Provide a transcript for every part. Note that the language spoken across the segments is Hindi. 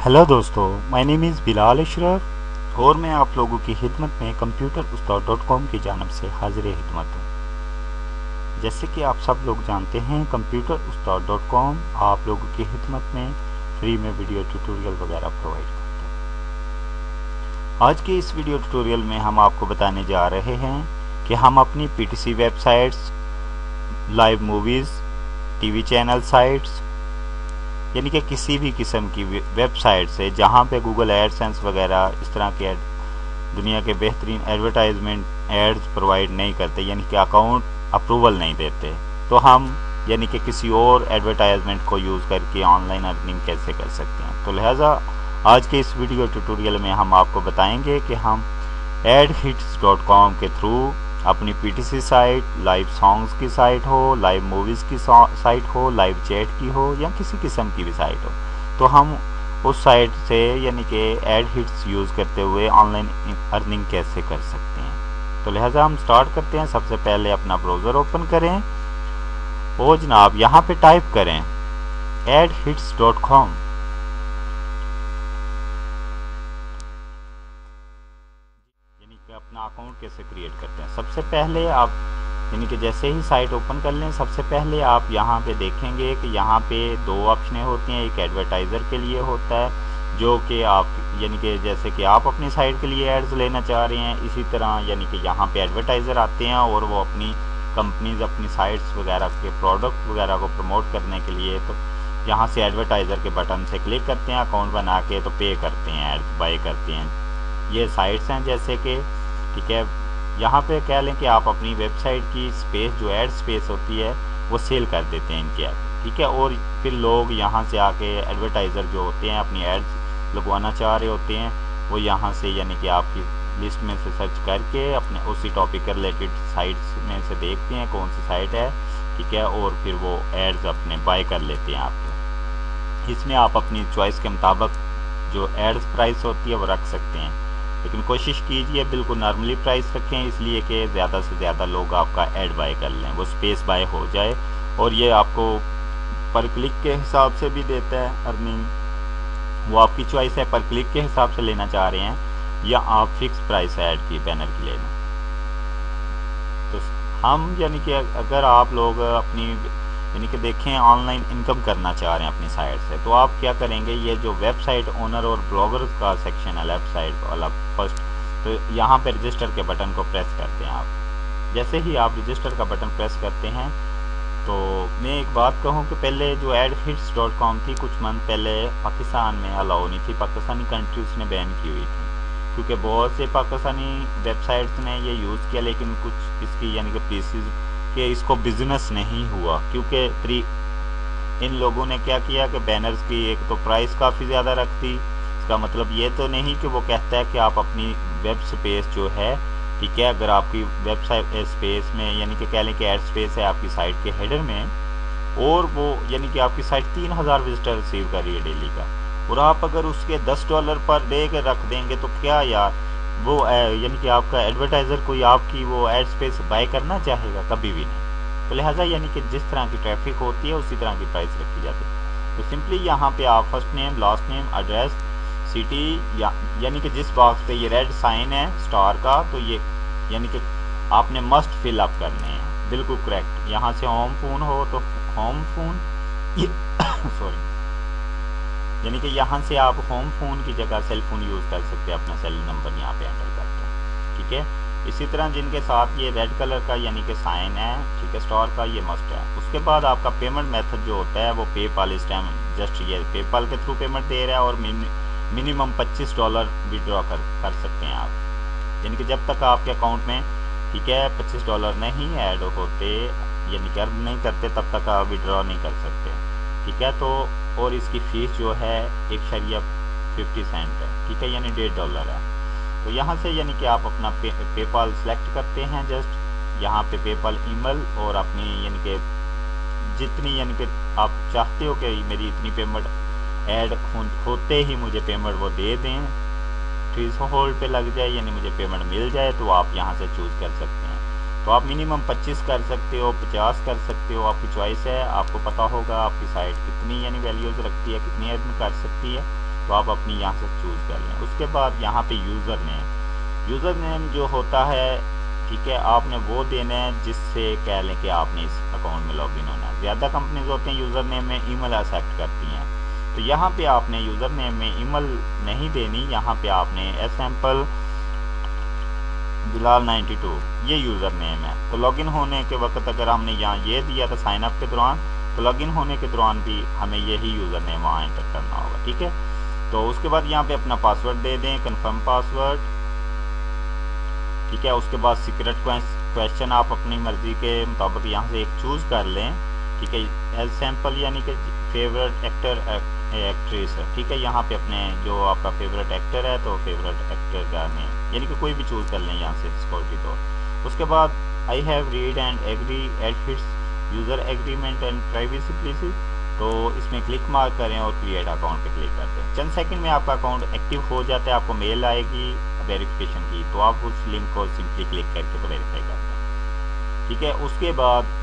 हेलो दोस्तों, my name is Bilal Ashraf और मैं आप लोगों की खिदमत में computerustaad.com की जानब से हाजिर खिदमत हूँ। जैसे कि आप सब लोग जानते हैं, computerustaad.com आप लोगों की खिदमत में फ्री में वीडियो ट्यूटोरियल वगैरह प्रोवाइड करता है। आज के इस वीडियो ट्यूटोरियल में हम आपको बताने जा रहे हैं कि हम अपनी PTC websites, live movies, TV channel sites यानी कि किसी भी किस्म की वेबसाइट से जहां पे गूगल एडसेंस वगैरह इस तरह के दुनिया के बेहतरीन एडवर्टाइजमेंट एड्स प्रोवाइड नहीं करते, यानी कि अकाउंट अप्रूवल नहीं देते, तो हम यानी कि किसी और एडवर्टाइजमेंट को यूज़ करके ऑनलाइन अर्निंग कैसे कर सकते हैं। तो लिहाजा आज के इस वीडियो ट्यूटोरियल में हम आपको बताएंगे कि हम adhits.com के थ्रू अपनी पीटीसी साइट, लाइव सॉन्ग्स की साइट हो, लाइव मूवीज़ की साइट हो, लाइव चैट की हो या किसी किस्म की भी साइट हो, तो हम उस साइट से यानी कि एडहिट्स यूज़ करते हुए ऑनलाइन अर्निंग कैसे कर सकते हैं। तो लिहाजा हम स्टार्ट करते हैं। सबसे पहले अपना ब्राउज़र ओपन करें और जनाब यहाँ पे टाइप करें adhits.com। अपना अकाउंट कैसे क्रिएट करते हैं। सबसे पहले आप यानी कि जैसे ही साइट ओपन कर लें, सबसे पहले आप यहाँ पे देखेंगे कि यहाँ पे दो ऑप्शन होती हैं। एक एडवर्टाइज़र के लिए होता है जो कि आप यानी कि जैसे कि आप अपनी साइट के लिए एड्स लेना चाह रहे हैं, इसी तरह यानी कि यहाँ पे एडवर्टाइज़र आते हैं और वो अपनी कंपनीज, अपनी साइट्स वगैरह के प्रोडक्ट वगैरह को प्रमोट करने के लिए तो यहाँ से एडवर्टाइज़र के बटन से क्लिक करते हैं, अकाउंट बना के तो पे करते हैं, एड्स बाय करते हैं। ये साइट्स हैं जैसे कि ठीक है, यहाँ पे कह लें कि आप अपनी वेबसाइट की स्पेस जो एड स्पेस होती है वो सेल कर देते हैं इनके आगे, ठीक है। और फिर लोग यहाँ से आके एडवर्टाइज़र जो होते हैं अपनी एड्स लगवाना चाह रहे होते हैं, वो यहाँ से यानी कि आपकी लिस्ट में से सर्च करके अपने उसी टॉपिक के रिलेटेड साइट्स में से देखते हैं कौन सी साइट है, ठीक है, और फिर वो एड्स अपने बाय कर लेते हैं आपके। इसमें आप अपनी चॉइस के मुताबिक जो एड्स प्राइस होती है वो रख सकते हैं, लेकिन कोशिश कीजिए बिल्कुल नॉर्मली प्राइस रखें, इसलिए कि ज़्यादा से ज़्यादा लोग आपका ऐड बाय कर लें, वो स्पेस बाय हो जाए। और ये आपको पर क्लिक के हिसाब से भी देता है अर्निंग, वो आपकी चॉइस है, पर क्लिक के हिसाब से लेना चाह रहे हैं या आप फिक्स प्राइस है ऐड की बैनर की लेना। तो हम यानी कि अगर आप लोग अपनी यानी कि देखें ऑनलाइन इनकम करना चाह रहे हैं अपनी साइट से, तो आप क्या करेंगे, ये जो वेबसाइट ओनर और ब्लॉगर का सेक्शन है लेफ्ट साइड वाला फर्स्ट, तो यहाँ पे रजिस्टर के बटन को प्रेस करते हैं आप। जैसे ही आप रजिस्टर का बटन प्रेस करते हैं, तो मैं एक बात कहूँ कि पहले जो adhits.com थी कुछ मंथ पहले पाकिस्तान में अलाउ नहीं थी, पाकिस्तानी कंट्रीज ने बैन की हुई थी, क्योंकि बहुत से पाकिस्तानी वेबसाइट्स ने ये यूज़ किया, लेकिन कुछ इसकी यानी कि पीसीज कि इसको बिजनेस नहीं हुआ, क्योंकि इन लोगों ने क्या किया कि बैनर्स की एक तो प्राइस काफ़ी ज़्यादा रख दी। इसका मतलब ये तो नहीं कि वो कहता है कि आप अपनी वेब स्पेस जो है, ठीक है, अगर आपकी वेबसाइट स्पेस में यानी कि कह लें कि एड स्पेस है आपकी साइट के हेडर में, और वो यानी कि आपकी साइट 3000 विजिटर रिसीव कर रही है डेली का, और आप अगर उसके $10 पर डे के रख देंगे तो क्या यार वो यानी कि आपका एडवर्टाइज़र कोई आपकी वो एड स्पेस बाय करना चाहेगा? कभी भी नहीं। तो लिहाजा यानी कि जिस तरह की ट्रैफिक होती है उसी तरह की प्राइस रखी जाती है। तो सिंपली यहाँ पे आप first name, last name, address, city यानी कि जिस बॉक्स पे ये रेड साइन है स्टार का, तो ये यानी कि आपने मस्ट फिल अप करने हैं, बिल्कुल करेक्ट। यहाँ से होम फोन हो तो होम फोन सॉरी यानी कि यहाँ से आप होम फ़ोन की जगह सेल फ़ोन यूज़ कर सकते हैं, अपना सेल नंबर यहाँ पे एंटर करके, ठीक है। इसी तरह जिनके साथ ये रेड कलर का यानी कि साइन है, ठीक है, स्टार का, ये मस्ट है। उसके बाद आपका पेमेंट मेथड जो होता है वो पेपाल, इस टाइम जस्ट ये पेपाल के थ्रू पेमेंट दे रहा है, और मिनिमम $25 विड्रॉ कर सकते हैं आप, यानी कि जब तक आपके अकाउंट में, ठीक है, $25 नहीं ऐड होते यानी कि अर्न नहीं करते, तब तक आप विड्रॉ नहीं कर सकते, ठीक है। तो और इसकी फ़ीस जो है 1.50 सेंट है, ठीक है, यानी $1.5 है। तो यहाँ से यानी कि आप अपना पेपाल सेलेक्ट करते हैं, जस्ट यहाँ पे पेपाल ईमेल, और अपनी यानी कि जितनी यानी कि आप चाहते हो कि मेरी इतनी पेमेंट ऐड होते ही मुझे पेमेंट वो दे दें, थ्री होल्ड पे लग जाए, यानी मुझे पेमेंट मिल जाए, तो आप यहाँ से चूज़ कर सकते हैं। तो आप मिनिमम 25 कर सकते हो, 50 कर सकते हो, आपकी चॉइस है। आपको पता होगा आपकी साइट कितनी यानी वैल्यूज़ रखती है, कितनी अर्न कर सकती है, तो आप अपनी यहाँ से चूज़ कर लें। उसके बाद यहाँ पे यूज़र नेम जो होता है, ठीक है, आपने वो देना है जिससे कह लें कि आपने इस अकाउंट में लॉगिन होना है। ज़्यादा कंपनीज होती हैं यूज़र नेम में ईमेल एक्सेप्ट करती हैं, तो यहाँ पे आपने यूज़र नेम में ईमेल नहीं देनी। यहाँ पे आपने एसएम्पल बिलाल 92 ये यूज़र नेम है। तो लॉगिन होने के वक्त अगर हमने यहाँ ये दिया था साइन अप के दौरान, तो लॉगिन होने के दौरान भी हमें यही यूज़र नेम वहाँ एंटर करना होगा, ठीक है। तो उसके बाद यहाँ पे अपना पासवर्ड दे दें, कंफर्म पासवर्ड, ठीक है। उसके बाद सीक्रेट क्वेश्चन आप अपनी मर्जी के मुताबिक यहाँ से एक चूज़ कर लें, ठीक है। एज सैम्पल यानी कि फेवरेट एक्टर एक्ट्रेस है, ठीक है। यहाँ पे अपने जो आपका फेवरेट एक्टर है तो फेवरेट एक्टर का नेम यानी कि कोई भी चूज़ कर लें यहाँ से सिक्योरिटी तौर। उसके बाद I have read and agree at fits user agreement and privacy policy, तो इसमें क्लिक मार्क करें और क्रिएट अकाउंट पे क्लिक करते हैं। चंद सेकंड में आपका अकाउंट एक्टिव हो जाता है, आपको मेल आएगी वेरिफिकेशन की, तो आप उस लिंक को सिंपली क्लिक करके तो वेरीफाई करते हैं, ठीक है। उसके बाद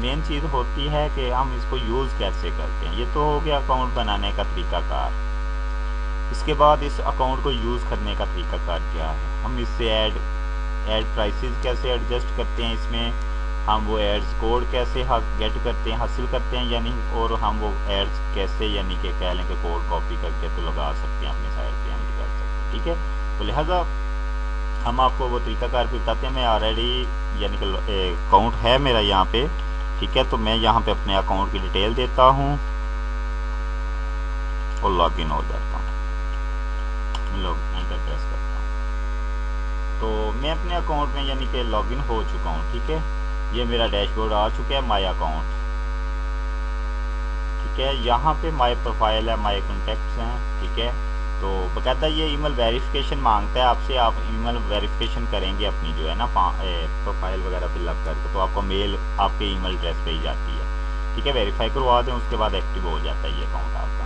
मेन चीज़ होती है कि हम इसको यूज़ कैसे करते हैं। ये तो हो गया अकाउंट बनाने का तरीकाकार। इसके बाद इस अकाउंट को यूज़ करने का तरीकाकार क्या है, हम इससे ऐड प्राइसेस कैसे एडजस्ट करते हैं, इसमें हम वो एड्स कोड कैसे गेट करते हैं, हासिल करते हैं यानी, और हम वो एड्स कैसे यानी कि कह लें कि कोड कॉपी करके तो लगा सकते हैं अपनी साइट पे, हम कर सकते हैं, ठीक है। तो लिहाजा हम आपको वो तरीकाकार भी बताते हैं। मैं ऑलरेडी यानी कि अकाउंट है मेरा यहाँ पे, ठीक है। तो मैं यहाँ पे अपने अकाउंट की डिटेल देता हूँ और लॉगिन हो जाता हूँ, एंटर प्रेस करता हूँ। तो मैं अपने अकाउंट में यानी कि लॉगिन हो चुका हूँ, ठीक है। ये मेरा डैशबोर्ड आ चुका है, माय अकाउंट, ठीक है। यहाँ पे माय प्रोफाइल है, माय कॉन्टैक्ट्स हैं, ठीक है। तो बकायदा ये ईमेल वेरिफिकेशन मांगता है आपसे, आप ईमेल वेरिफिकेशन करेंगे अपनी जो है ना प्रोफाइल वगैरह फिलअप करके, तो आपको मेल आपके ईमेल एड्रेस पे ही जाती है, ठीक है। वेरीफाई करवा दें, उसके बाद एक्टिव हो जाता है ये अकाउंट आपका।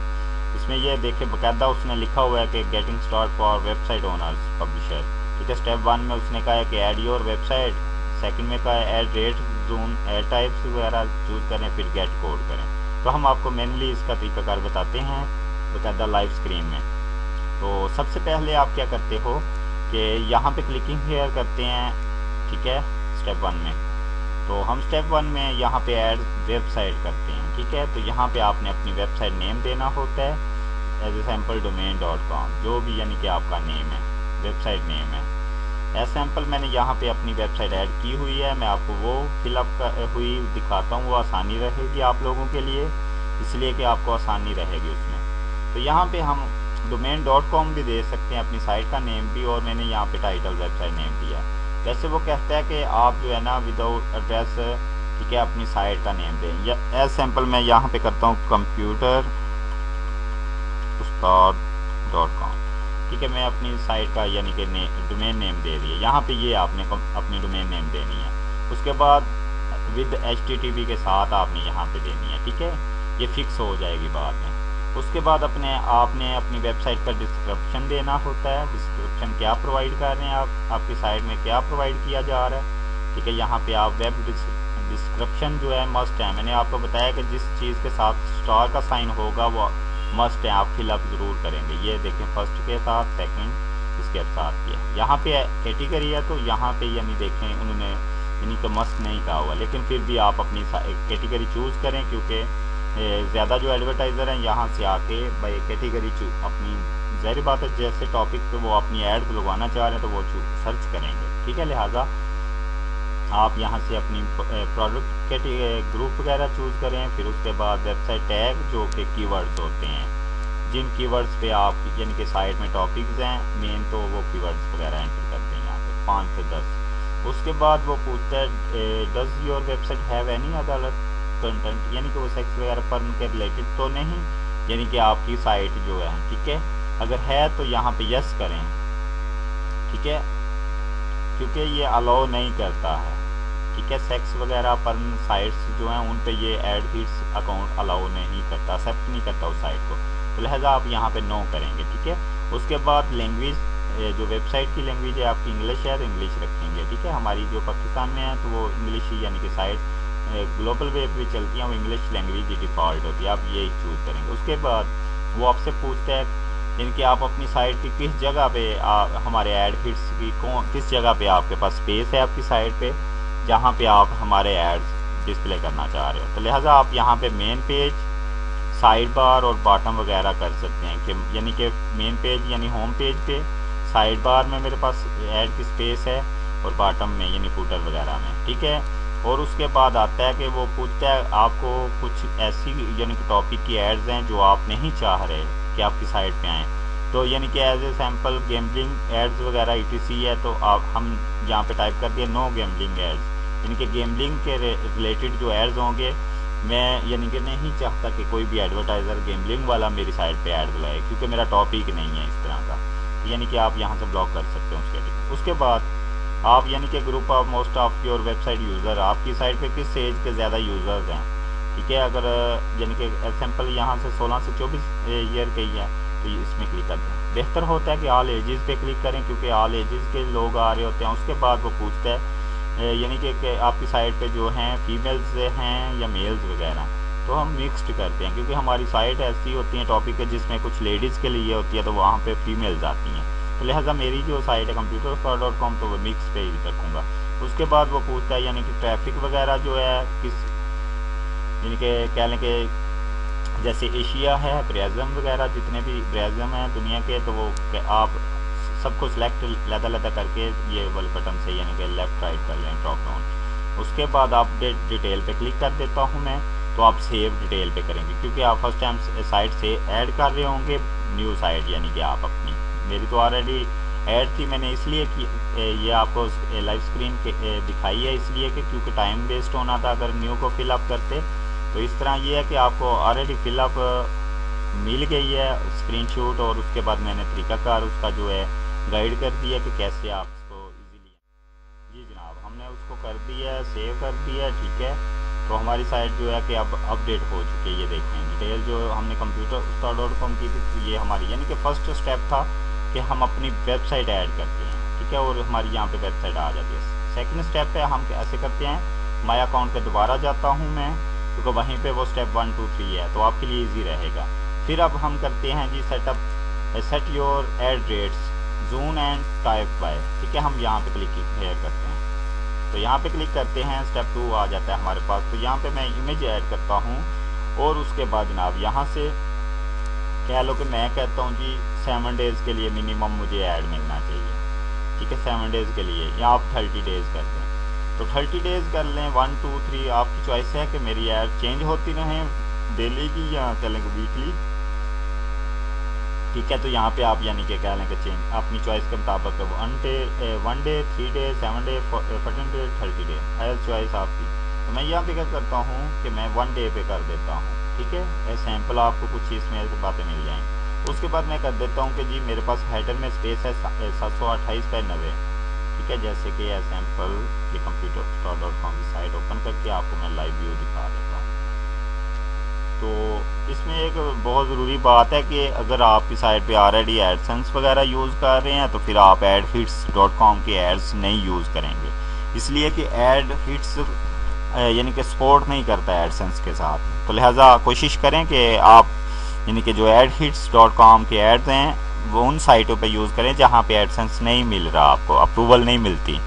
इसमें ये देखें बकायदा उसने लिखा हुआ है कि getting start for website owners publisher, ठीक है। स्टेप 1 में उसने कहा है कि ऐड योर वेबसाइट, सेकंड में कहा है add rate zone, add types वगैरह चूज करें, फिर गेट कोड करें। तो हम आपको मेनली इसका तरीकाकार बताते हैं बकायदा लाइव स्क्रीन में। तो सबसे पहले आप क्या करते हो कि यहाँ पे क्लिकिंग हेयर करते हैं, ठीक है, स्टेप 1 में। तो हम स्टेप 1 में यहाँ पे ऐड वेबसाइट करते हैं, ठीक है। तो यहाँ पे आपने अपनी वेबसाइट नेम देना होता है, asampledomain.com, जो भी यानी कि आपका नेम है, वेबसाइट नेम है। एसैम्पल मैंने यहाँ पे अपनी वेबसाइट ऐड की हुई है, मैं आपको वो फिलअप हुई दिखाता हूँ, वो आसानी रहेगी आप लोगों के लिए, इसलिए कि आपको आसानी रहेगी उसमें। तो यहाँ पे हम domain.com भी दे सकते हैं, अपनी साइट का नेम भी, और मैंने यहाँ पे टाइटल वेबसाइट नेम दिया है। वैसे वो कहता है कि आप जो है ना विदाउट एड्रेस, ठीक है, अपनी साइट का नेम दें। या एज सैम्पल मैं यहाँ पे करता हूँ computer ustad.com, ठीक है। मैं अपनी साइट का यानी कि डोमेन नेम दे दिया, यहाँ पे ये आपने अपनी डोमेन नेम देनी है। उसके बाद विद HTTP के साथ आपने यहाँ पे देनी है, ठीक है, ये फिक्स हो जाएगी बाद में। उसके बाद आपने अपनी वेबसाइट पर डिस्क्रिप्शन देना होता है, डिस्क्रिप्शन क्या प्रोवाइड कर रहे हैं आप, आपकी साइट में क्या प्रोवाइड किया जा रहा है, ठीक है। यहाँ पे आप वेब डिस्क्रिप्शन जो है मस्ट है, मैंने आपको बताया कि जिस चीज़ के साथ स्टार का साइन होगा वो मस्ट है, आप फिलअप ज़रूर करेंगे। ये देखें फर्स्ट के साथ, सेकंड इसके साथ ये यहाँ पे कैटेगरी है, तो यहाँ पे यानी देखें उन्होंने यानी कि मस्ट नहीं कहा हुआ, लेकिन फिर भी आप अपनी कैटेगरी चूज़ करें, क्योंकि ज़्यादा जो एडवर्टाइज़र हैं यहाँ से आके भाई कैटेगरी अपनी ज़ाहिर बात है जैसे टॉपिक पे वो अपनी ऐड लगवाना चाह रहे हैं तो वो सर्च करेंगे, ठीक है। लिहाजा आप यहाँ से अपनी प्रोडक्ट ग्रुप वगैरह चूज़ करें, फिर उसके बाद वेबसाइट टैग जो कि कीवर्ड्स होते हैं, जिन कीवर्ड्स पे आप यानी कि साइट में टॉपिक्स हैं मेन, तो वो कीवर्ड्स वगैरह एंटर करते हैं यहाँ पे 5 से 10। उसके बाद वो पूछता है does your website have any other content, यानी कि वो सेक्स वगैरह पर उनके रिलेटेड तो नहीं, यानी कि आपकी साइट जो है, ठीक है। अगर है तो यहाँ पे यस करें, ठीक है, क्योंकि ये अलाउ नहीं करता है, ठीक है। सेक्स वगैरह पर साइट्स जो हैं उन पे ये ऐड फीड्स अकाउंट अलाउ नहीं करता, एक्सेप्ट नहीं करता उस साइट को, तो लिहाजा आप यहाँ पे नो करेंगे, ठीक है। उसके बाद लैंग्वेज, जो वेबसाइट की लैंग्वेज है आपकी इंग्लिश है तो इंग्लिश रखेंगे, ठीक है। हमारी जो पाकिस्तान में है तो वो इंग्लिश ही यानी कि साइट ग्लोबल वेब भी चलती हैं, वो इंग्लिश लैंग्वेज डिफ़ॉल्ट होती है, आप ये चूज़ करेंगे। उसके बाद वो आपसे पूछता है यानी कि आप अपनी साइट की किस जगह पे हमारे ऐड फिट्स की किस जगह पे आपके पास स्पेस है आपकी साइट पे जहाँ पे आप हमारे एड्स डिस्प्ले करना चाह रहे हो। तो लिहाजा आप यहाँ पे मेन पेज, साइड बार और बॉटम वगैरह कर सकते हैं कि यानी कि मेन पेज यानी होम पेज पे, साइड बार में मेरे पास ऐड की स्पेस है और बॉटम में यानी फूटर वगैरह में, ठीक है। और उसके बाद आता है कि वो पूछता है आपको कुछ ऐसी यानी कि टॉपिक की एड्स हैं जो आप नहीं चाह रहे कि आपकी साइट पे आएँ। तो यानी कि एज ए सैम्पल गेमलिंग एड्स वगैरह ETC है, तो आप हम यहाँ पे टाइप कर दिए नो गेमलिंग एड्स, यानी कि गेमलिंग के रिलेटेड जो एड्स होंगे मैं यानी कि नहीं चाहता कि कोई भी एडवर्टाइज़र गेमलिंग वाला मेरी साइट पे ऐड लगाए, क्योंकि मेरा टॉपिक नहीं है इस तरह का। यानी कि आप यहाँ से ब्लॉक कर सकते हो उसके लिए। उसके बाद आप यानी कि group of most of your website user, आपकी साइट पे किस एज के ज़्यादा यूज़र्स हैं, ठीक है। अगर यानी कि सैम्पल यहाँ से 16 से 24 ईयर के ही है तो इसमें क्लिक करते हैं। बेहतर होता है कि ऑल एजेस पे क्लिक करें, क्योंकि ऑल एजेस के लोग आ रहे होते हैं। उसके बाद वो पूछता है यानी कि आपकी साइट पे जो हैं फीमेल्स हैं या मेल्स वगैरह, तो हम मिक्स्ड करते हैं, क्योंकि हमारी साइट ऐसी होती है टॉपिक है जिसमें कुछ लेडीज़ के लिए होती है, तो वहाँ पे फीमेल्स आती हैं। तो लिहाजा मेरी जो साइट है computerstore.com तो वो मिक्स पे ही रखूँगा। उसके बाद वो पूछता है यानी कि ट्रैफिक वगैरह जो है किस यानी कि कह लें कि जैसे एशिया है, ब्राज़ील वगैरह जितने भी ब्राज़ील हैं दुनिया के, तो वो आप सबको सिलेक्ट लदा करके ये वाले बटन से यानी कि लेफ़्ट राइट कर लें ड्रॉप डाउन। उसके बाद अपडेट डिटेल पे क्लिक कर देता हूँ मैं, तो आप सेव डिटेल पे करेंगे, क्योंकि आप फर्स्ट टाइम साइट से ऐड कर रहे होंगे न्यू साइट, यानी कि आप अपनी, मेरी तो ऑलरेडी ऐड थी, मैंने इसलिए कि ये आपको लाइव स्क्रीन दिखाई है इसलिए कि क्योंकि टाइम वेस्ट होना था अगर न्यू को फिलअप करते। तो इस तरह ये है कि आपको ऑलरेडी फिलअप मिल गई है स्क्रीनशॉट, और उसके बाद मैंने तरीकाकार उसका जो है गाइड कर दिया कि कैसे आप इसको इजीली। जी जनाब, हमने उसको कर दिया है, सेव कर दिया है, ठीक है। तो हमारी साइट जो है कि अब अपडेट हो चुकी है। ये देखें डिटेल जो हमने computerstore.com की थी, तो ये हमारी यानी कि फर्स्ट स्टेप था कि हम अपनी वेबसाइट ऐड करते हैं, ठीक है, और हमारी यहाँ पे वेबसाइट आ जाती है। सेकंड स्टेप पे हम कैसे करते हैं, माई अकाउंट पे दोबारा जाता हूँ मैं, क्योंकि वहीं पे वो स्टेप 1 2 3 है, तो आपके लिए इजी रहेगा। फिर अब हम करते हैं जी set your ad rates zone and type by, ठीक है। हम यहाँ पे क्लिक करते हैं, तो यहाँ पे क्लिक करते हैं, स्टेप 2 आ जाता है हमारे पास। तो यहाँ पे मैं इमेज ऐड करता हूँ, और उसके बाद जनाब यहाँ से कह लो कि मैं कहता हूँ जी 7 डेज़ के लिए मिनिमम मुझे ऐड मिलना चाहिए, ठीक है, 7 डेज़ के लिए, या आप 30 डेज़ कर दें, तो 30 डेज़ कर लें। 1 2 3 आपकी चॉइस है कि मेरी ऐड चेंज होती रहें डेली की या कह लें वीकली, ठीक है। तो यहाँ पे आप यानी कि कह लें कि चेंज अपनी चॉइस के मुताबिक 1 day 3 day 7 day 14 day 30 day as choice आपकी। तो मैं यहाँ पे क्या करता हूँ कि मैं 1 डे पे कर देता हूँ, ठीक है। सैम्पल आपको कुछ इसमें से बातें मिल जाएंगी। उसके बाद मैं कर देता हूँ कि जी मेरे पास हेडर में स्पेस है 728x90, ठीक है। जैसे कि सैम्पल ये computerstore.com की साइट ओपन करके आपको मैं लाइव व्यू दिखा देता हूँ। तो इसमें एक बहुत ज़रूरी बात है कि अगर आपकी साइट पे ऑलरेडी एडसेंस वगैरह यूज़ कर रहे हैं, तो फिर आप adfits.com के एड्स नहीं यूज़ करेंगे, इसलिए कि एडफिट्स यानी कि सपोर्ट नहीं करता है एडसेंस के साथ। तो लिहाजा कोशिश करें कि आप यानी कि जो adfits.com के एड्स हैं वो उन साइटों पे यूज़ करें जहाँ पे एडसेंस नहीं मिल रहा, आपको अप्रूवल नहीं मिलती,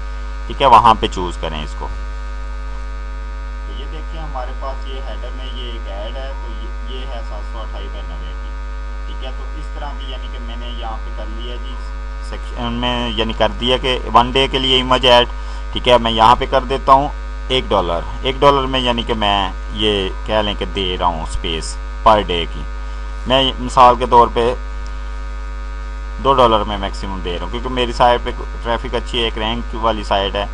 ठीक है, वहाँ पे चूज़ करें इसको। तो ये देखिए हमारे पास ये हेडर में ये एक ऐड है, तो ये है 728x90 की, ठीक है। तो इस तरह की यानी कि मैंने यहाँ पे कर लिया जी सेक्शन में, यानी कर दिया कि 1 डे के लिए इमेज ऐड, ठीक है। मैं यहाँ पे कर देता हूँ $1 में, यानी कि मैं ये कह लें कि दे रहा हूँ स्पेस पर डे की। मैं मिसाल के तौर पे $2 में मैक्सिमम दे रहा हूँ, क्योंकि मेरी साइट पे ट्रैफिक अच्छी है, एक रैंक वाली साइट है,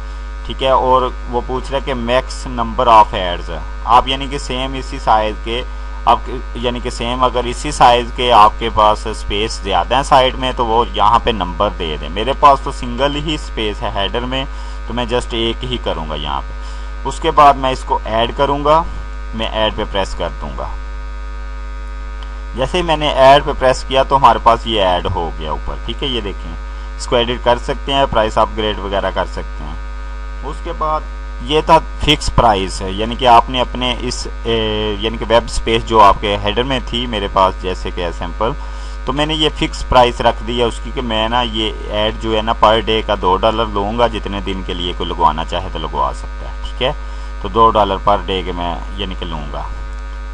ठीक है। और वो पूछ रहा है कि मैक्स नंबर ऑफ एड्स, आप यानी कि सेम इसी साइज़ के आप यानी कि सेम अगर इसी साइज़ के आपके पास स्पेस ज़्यादा है साइड में, तो वो यहाँ पे नंबर दे दें। मेरे पास तो सिंगल ही स्पेस है हेडर में, तो मैं जस्ट एक ही करूँगा यहाँ पे। उसके बाद मैं इसको ऐड करूँगा, मैं ऐड पे प्रेस कर दूँगा। जैसे ही मैंने ऐड पे प्रेस किया तो हमारे पास ये ऐड हो गया ऊपर, ठीक है। ये देखें, इसको एडिट कर सकते हैं, प्राइस अपग्रेड वगैरह कर सकते हैं। उसके बाद ये था फिक्स प्राइस है, यानी कि आपने अपने इस यानी कि वेब स्पेस जो आपके हेडर में थी मेरे पास, जैसे कि सैम्पल, तो मैंने ये फिक्स प्राइस रख दी है उसकी कि मैं ना ये ऐड जो है ना पर डे का $2 लूँगा, जितने दिन के लिए कोई लगवाना चाहे तो लगवा सकता है, ठीक है। तो $2 पर डे के मैं यानी कि लूँगा।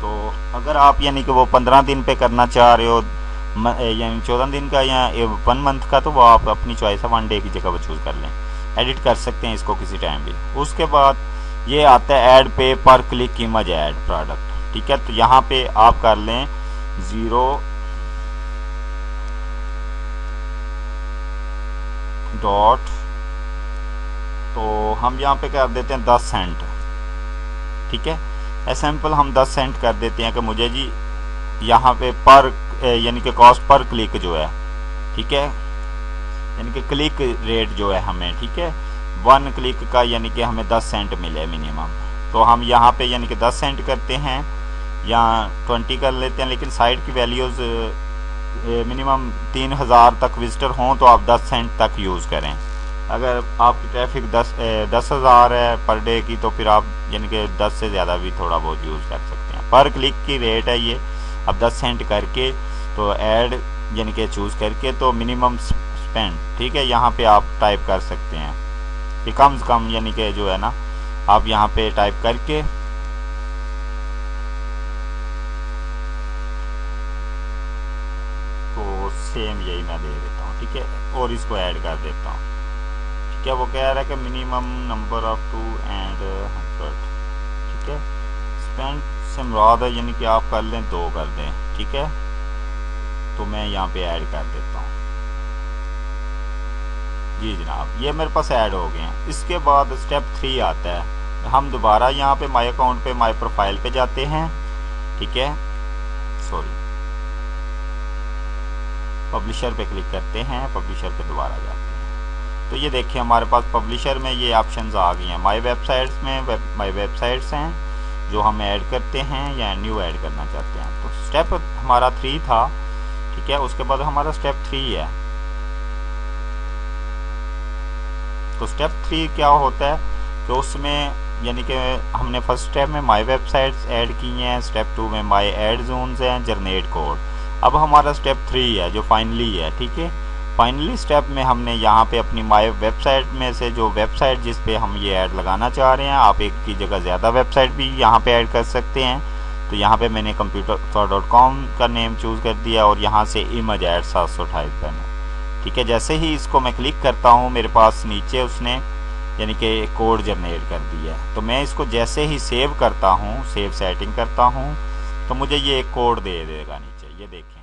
तो अगर आप यानी कि वो 15 दिन पे करना चाह रहे हो यानी 14 दिन का या 1 मंथ का, तो वो आप अपनी चॉइस है, 1 डे की जगह वो चूज़ कर लें, एडिट कर सकते हैं इसको किसी टाइम भी। उसके बाद ये आता है ऐड पे पर क्लिक इमेज ऐड प्रोडक्ट, ठीक है। तो यहाँ पे आप कर लें 0 डॉट, तो हम यहाँ पे कर देते हैं 10 सेंट, ठीक है। सैंपल हम 10 सेंट कर देते हैं कि मुझे जी यहाँ पे पर यानी कि कॉस्ट पर क्लिक जो है, ठीक है, यानी कि क्लिक रेट जो है हमें, ठीक है, 1 क्लिक का यानी कि हमें 10 सेंट मिले मिनिमम। तो हम यहाँ पे यानी कि 10 सेंट करते हैं या 20 कर लेते हैं, लेकिन साइट की वैल्यूज़ मिनिमम 3000 तक विजिटर हों तो आप 10 सेंट तक यूज़ करें। अगर आपकी ट्रैफिक 10,000 है पर डे की, तो फिर आप यानी कि 10 से ज़्यादा भी थोड़ा बहुत यूज़ कर सकते हैं। पर क्लिक की रेट है ये, अब 10 सेंट करके तो ऐड यानी कि चूज़ करके तो मिनिमम स्पेंड, ठीक है, यहाँ पे आप टाइप कर सकते हैं कि कम से कम यानी कि जो है ना, आप यहाँ पे टाइप करके तो सेम यही मैं दे देता हूँ, ठीक है, और इसको ऐड कर देता हूँ, ठीक है। वो कह रहा है कि मिनिमम नंबर ऑफ 2 एंड 100, ठीक है। स्पेंड से मुराद है यानी कि आप कर लें 2 कर दें, ठीक है। तो मैं यहाँ पे ऐड कर देता हूँ, जी जनाब, ये मेरे पास ऐड हो गए हैं। इसके बाद स्टेप 3 आता है, हम दोबारा यहाँ पे माई अकाउंट पे माई प्रोफाइल पे जाते हैं, ठीक है, सॉरी, पब्लिशर पे क्लिक करते हैं, पब्लिशर पे दोबारा जाते हैं। तो ये देखिए हमारे पास पब्लिशर में ये ऑप्शंस आ गए हैं। माई वेबसाइट्स में माई वेबसाइट्स हैं जो हम ऐड करते हैं या न्यू ऐड करना चाहते हैं। तो स्टेप हमारा 3 था, ठीक है। उसके बाद हमारा स्टेप 3 है। तो स्टेप 3 क्या होता है कि उसमें यानी कि हमने फर्स्ट स्टेप में माई वेबसाइट्स ऐड की हैं, स्टेप 2 में माई एड जोन्स हैं, जनरेट कोड। अब हमारा स्टेप 3 है जो फाइनली है, ठीक है। फाइनली स्टेप में हमने यहाँ पे अपनी माई वेबसाइट में से जो वेबसाइट जिस पे हम ये ऐड लगाना चाह रहे हैं, आप एक की जगह ज़्यादा वेबसाइट भी यहाँ पे ऐड कर सकते हैं। तो यहाँ पे मैंने computer.com का नेम चूज़ कर दिया और यहाँ से इमेज ऐड 728 करना, ठीक है। जैसे ही इसको मैं क्लिक करता हूँ मेरे पास नीचे उसने यानी कि कोड जनरेट कर दिया है। तो मैं इसको जैसे ही सेव करता हूँ, सेव सेटिंग करता हूँ, तो मुझे ये एक कोड दे देगा नीचे, ये देखें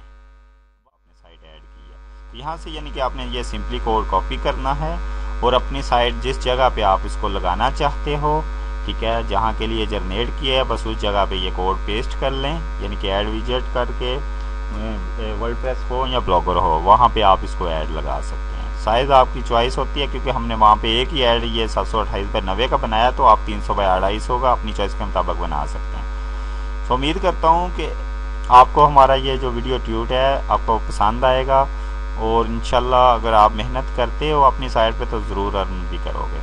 आपने साइट ऐड की है। तो यहाँ से यानी कि आपने ये सिंपली कोड कॉपी करना है और अपनी साइट जिस जगह पे आप इसको लगाना चाहते हो, ठीक है, जहाँ के लिए जनरेट किया है, बस उस जगह पे ये कोड पेस्ट कर लें, यानी कि ऐड विजेट करके वर्डप्रेस हो या ब्लॉगर हो, वहाँ पे आप इसको ऐड लगा सकते हैं। साइज़ आपकी चॉइस होती है, क्योंकि हमने वहाँ पे एक ही ऐड ये 728x90 का बनाया, तो आप 300x250 होगा, अपनी चॉइस के मुताबिक बना सकते हैं। तो उम्मीद करता हूँ कि आपको हमारा ये जो वीडियो ट्यूट है आपको पसंद आएगा, और इंशाल्लाह अगर आप मेहनत करते हो अपनी साइट पे तो ज़रूर अर्न भी करोगे।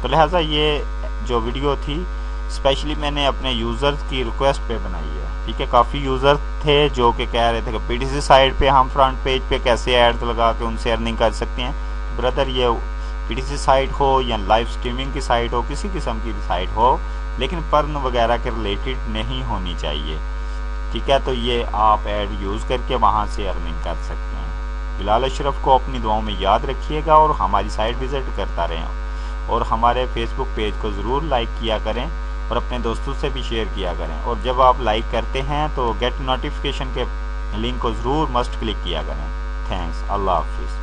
तो लिहाजा ये जो वीडियो थी स्पेशली मैंने अपने यूज़र्स की रिक्वेस्ट पे बनाई है, ठीक है। काफ़ी यूज़र थे जो कि कह रहे थे कि पीटीसी साइट पे हम फ्रंट पेज पे कैसे ऐड लगा के उनसे अर्निंग कर सकते हैं। ब्रदर, ये पीटीसी साइट हो या लाइव स्ट्रीमिंग की साइट हो, किसी किस्म की भी साइट हो, लेकिन पर्न वगैरह के रिलेटेड नहीं होनी चाहिए, ठीक है। तो ये आप ऐड यूज़ करके वहाँ से अर्निंग कर सकते हैं। बिलाल अशरफ को अपनी दुआओं में याद रखिएगा और हमारी साइट विज़िट करता रहें, और हमारे फेसबुक पेज को ज़रूर लाइक किया करें और अपने दोस्तों से भी शेयर किया करें। और जब आप लाइक करते हैं तो गेट नोटिफिकेशन के लिंक को ज़रूर मस्ट क्लिक किया करें। थैंक्स, अल्लाह हाफिज़।